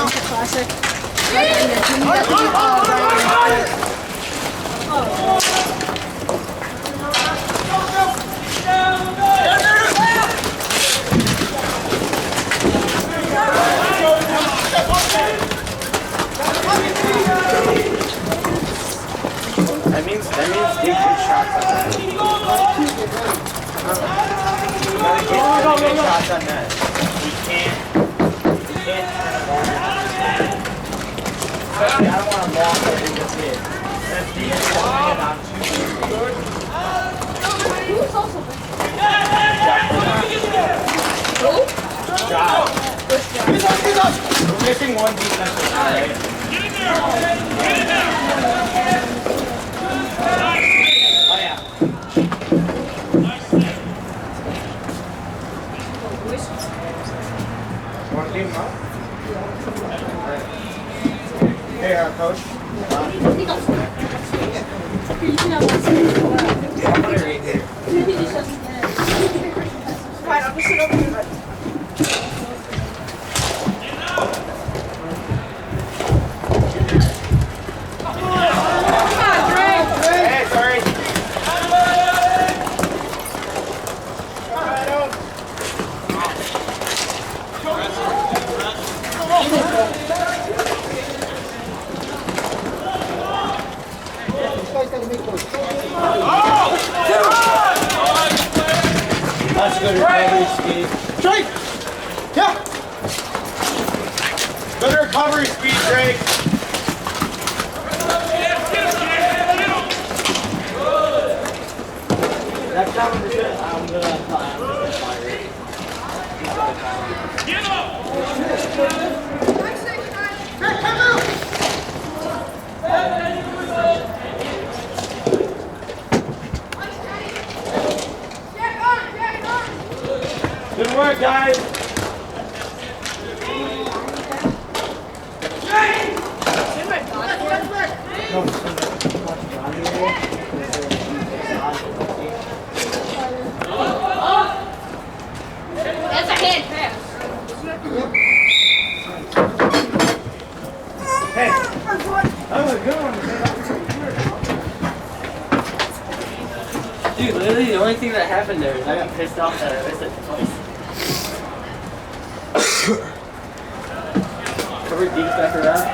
Classic. That means take 2 shots on that. You gotta get 2 shots on that. We can't turn it on. Especially, I don't want to walk over the kid. That's the end of Job. We're missing one defensive guy, right? Oh yeah. Want to leave him up? Hey, coach. I'll put it right here. Right, I'll just sit over here. Hey, sorry. That's good recovery, Steve. Drake! Yeah! Good recovery speed, Drake. Next time I'm gonna fire it. Get up! Good work, guys. That's a hand pass. Hey, that was a good one. Dude, literally the only thing that happened there is I got pissed off that I missed it twice. Cover deep back around.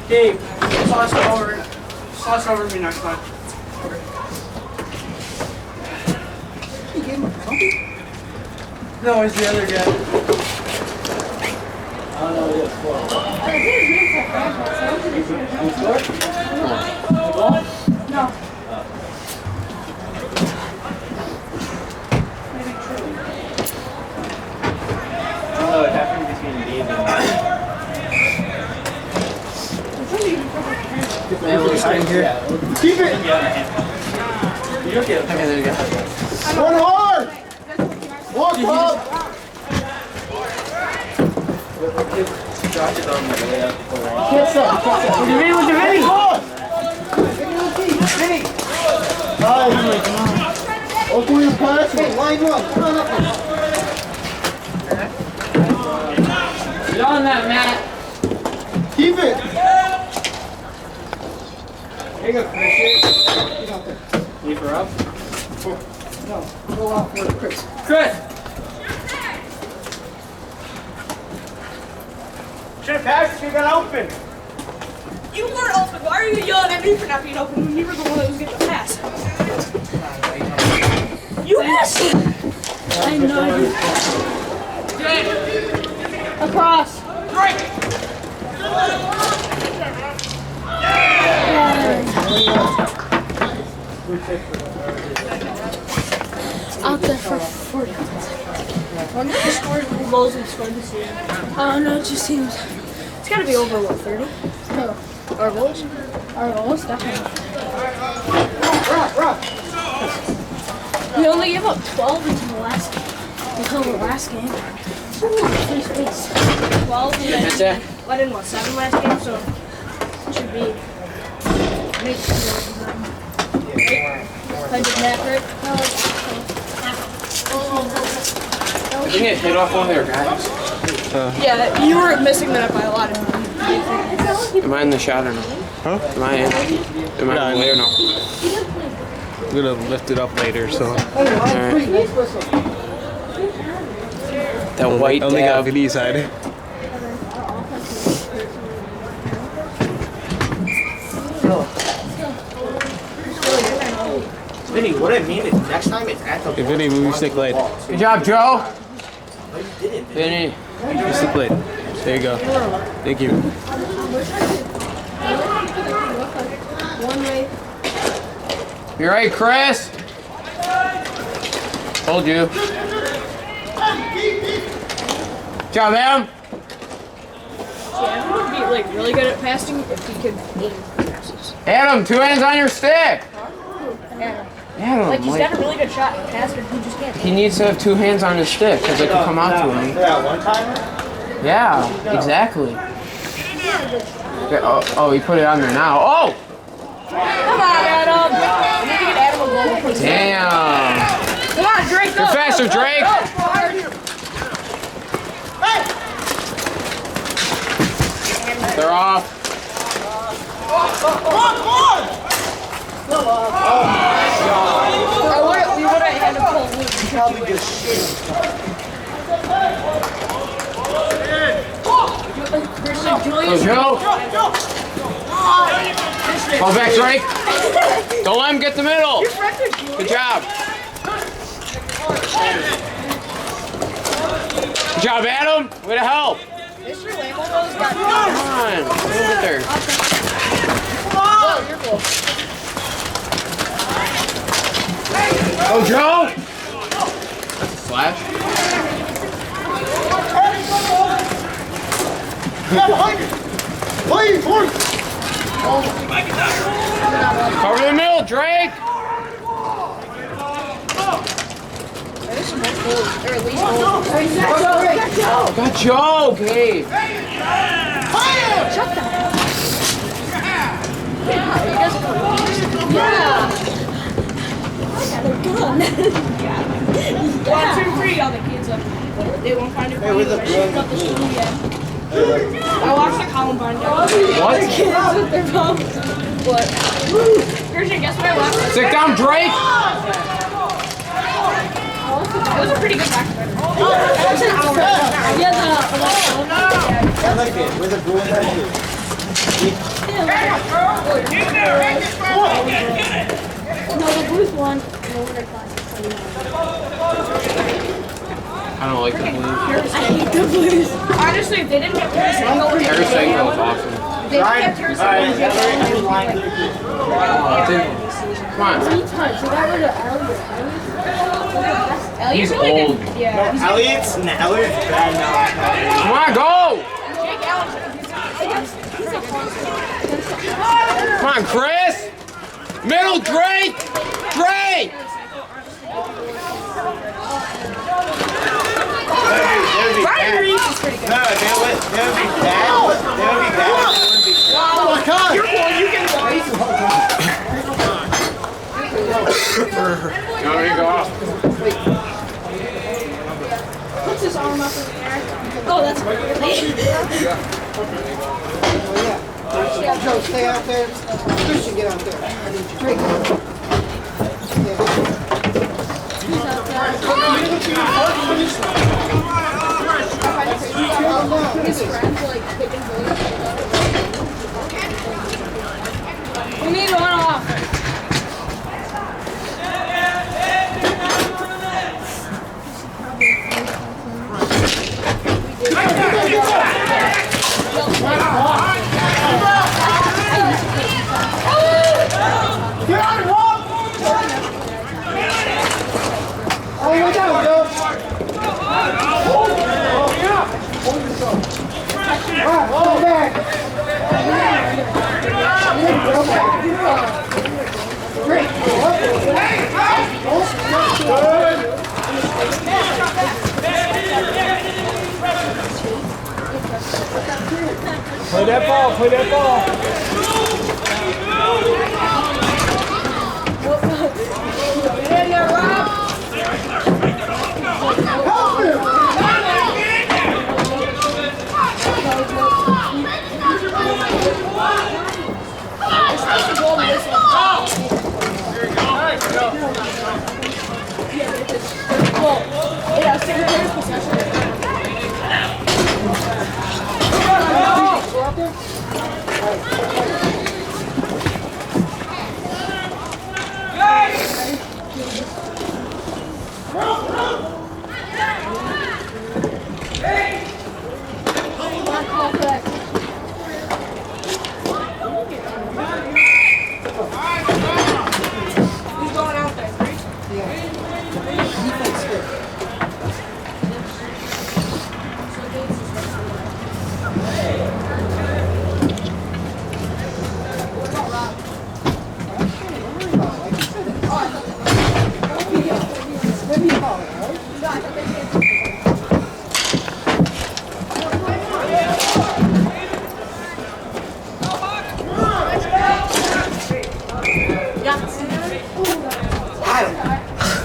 Dave, sauce over me next time. You gave him a penalty? No, it's the other guy. I don't know what it was for. You scored? The goal? No. I don't know what happened between Dave and Man, we'll stay here. Keep it! You don't get it. Okay, there you go. Run hard! Walk up! Josh is on the way up. Catch that! What's your Vinny? Nice! Open your pass. Hey, line one. Come on up. Get on that, Matt. Keep it! There you go, Chris. Get out there. Leave her up. No, go out for Chris. Chris! Should have passed if you got open. You weren't open. Why are you yelling at me for not being open when you were the one that was getting the pass? You missed it! I know you. Across. Out there for 40. When did the score goals we scored this year? Oh no, it just seems it's gotta be over what, 30? No. Our goals? Our goals, definitely. We only gave up 12 until the last game. Ooh, 12 Catch that? let in, what, 7 last game, so it should be maybe 8. I did that, right? I think it hit off one of their guys. Yeah, you were missing that by a lot. Am I in the shot or no? Huh? Am I in? Am I in the way or no? I'm gonna lift it up later, so. Alright. That white only got dab. VD side. Vinny, what I mean is next time it's at the Hey, Vinny, move your stick late. Good job, Joe. No, you didn't. Vinny. Move your stick late. There you go. Thank you. You right, Chris? Told you. Good job, Adam. Adam would be like really good at passing if he could aim passes. Adam, 2 hands on your stick. Adam. Adam, Like he's got a really good shot at passing, he just can't. he needs to have 2 hands on his stick because it can come out to him. For that one timer? Yeah, exactly. Oh, he put it on there now. Oh! Come on, Adam! We need to get Adam a goal. Damn. Come on, Drake, go! You're faster, Drake. They're off. We would have had to pull Luke. Probably just shit. Christian, Go, Julius. Joe. Ball back, Drake. Don't let him get the middle. Good job. Good job, Adam. Way to help. Mr. Lambo's got Come on. Get there. Oh, you're cool. Go, Joe. That's a slash. Cover the middle, Drake. There's some more goals, or at least goals. Got Joe, Gabe. Shut the hell up. Yeah, you guys are yeah. I got a gun. Yeah. 1, 2, 3, all the kids up. They won't find it. Hey, with the shit up the school yet. I watched the Columbine down. What? Kids with their phones. What? Christian, guess what I watched? Sit down, Drake. It was a pretty good back. It was an hour. Yeah, I like it. With a blue and no, the Blues won. I don't like the Blues. I hate the Blues. Honestly, if they didn't get Tarasenko, Tarasenko was awesome. they didn't get Tarasenko. Come on. So that was He's really old. good. Yeah. Elliot's bad now. Come on, go. Jake Allen. Come on, Chris. Middle, Drake. Drake. Ryan Reeves is pretty good. No, they would be bad. They would be bad. They wouldn't be Oh my God! You're cool. You can go. You want me to go off? Puts his arm up in the air. Oh, that's Joe, stay out there. Christian, get out there. Drake. his friends like picking bullets. We need one off. Oh, Play that ball, play that ball.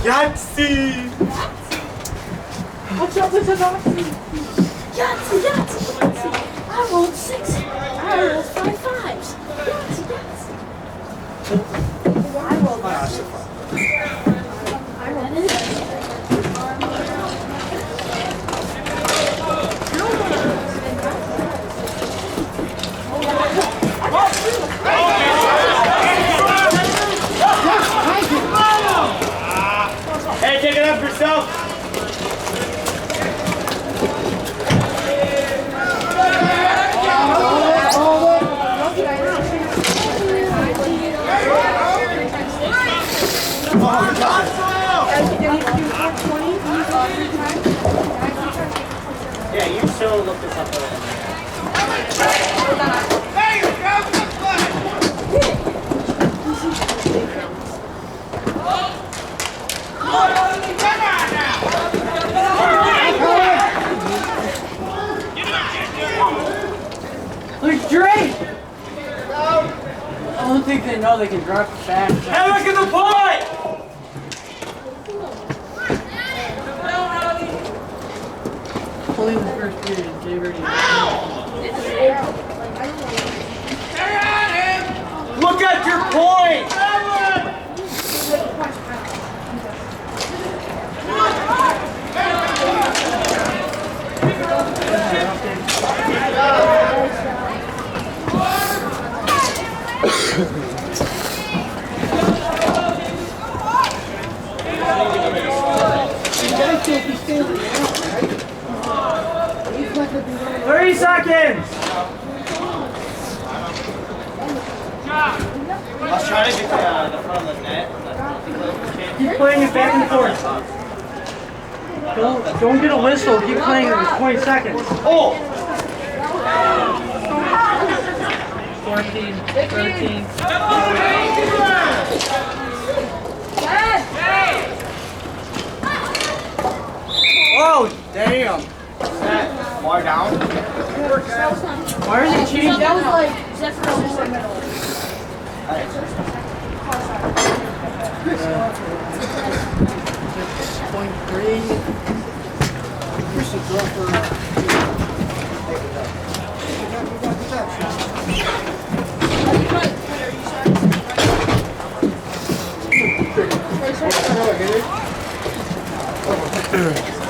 Yahtzee! What's up with the Yahtzee? Yahtzee, Yahtzee, Yahtzee. I rolled 6. I rolled 5 5s. Yahtzee, Yahtzee. I rolled 5. Hey, take it up yourself! Yeah, you still look this up already. Look, Drake! I don't think they know they can drop it fast. Hey, look at the point! Only in the first period, Jay Birdie. Look at your point! $30 seconds! I was trying to get the front of the net. Keep playing it back and forth. Don't get a whistle. Keep playing it for 20 seconds. Oh! 14, 13. Oh, damn. More down. Why are they cheating? That was like Zephyr over the middle.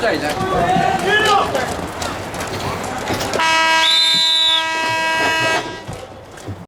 Sorry, Zach.